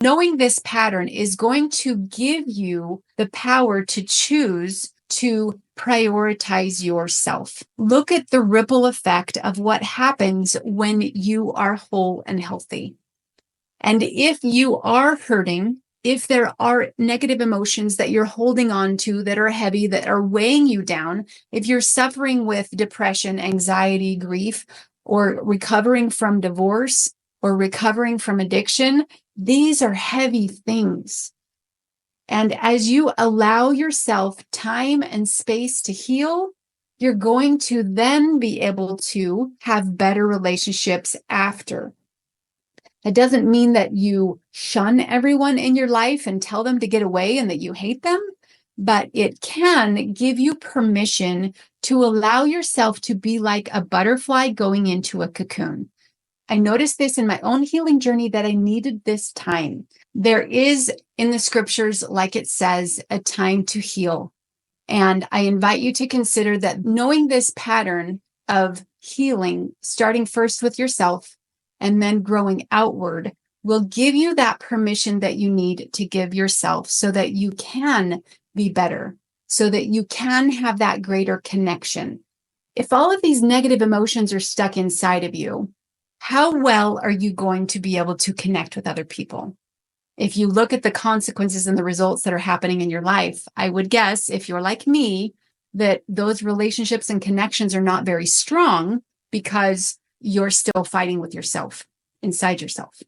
Knowing this pattern is going to give you the power to choose to prioritize yourself. Look at the ripple effect of what happens when you are whole and healthy. And if you are hurting, if there are negative emotions that you're holding on to that are heavy, that are weighing you down, if you're suffering with depression, anxiety, grief, or recovering from divorce, or recovering from addiction, these are heavy things. And as you allow yourself time and space to heal, you're going to then be able to have better relationships after. It doesn't mean that you shun everyone in your life and tell them to get away and that you hate them, but it can give you permission to allow yourself to be like a butterfly going into a cocoon. I noticed this in my own healing journey that I needed this time. There is in the scriptures, like it says, a time to heal. And I invite you to consider that knowing this pattern of healing, starting first with yourself and then growing outward, will give you that permission that you need to give yourself so that you can be better, so that you can have that greater connection. If all of these negative emotions are stuck inside of you, how well are you going to be able to connect with other people? If you look at the consequences and the results that are happening in your life, I would guess, if you're like me, that those relationships and connections are not very strong because you're still fighting with yourself, inside yourself.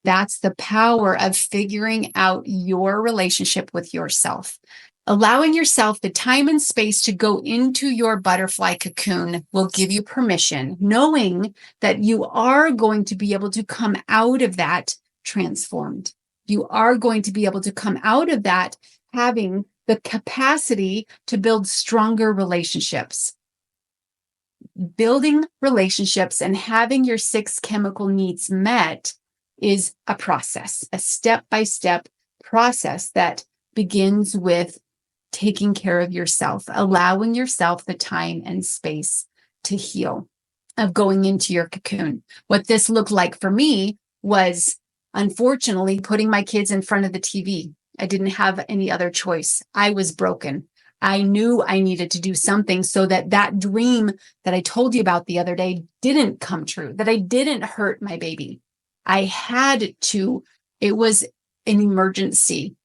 That's the power of figuring out your relationship with yourself. Allowing yourself the time and space to go into your butterfly cocoon will give you permission, knowing that you are going to be able to come out of that transformed. You are going to be able to come out of that having the capacity to build stronger relationships. Building relationships and having your 6 chemical needs met is a process, a step-by-step process that begins with taking care of yourself, allowing yourself the time and space to heal, of going into your cocoon. What this looked like for me was, unfortunately, putting my kids in front of the TV. I didn't have any other choice. I was broken. I knew I needed to do something so that that dream that I told you about the other day didn't come true, that I didn't hurt my baby. I had to, it was an emergency.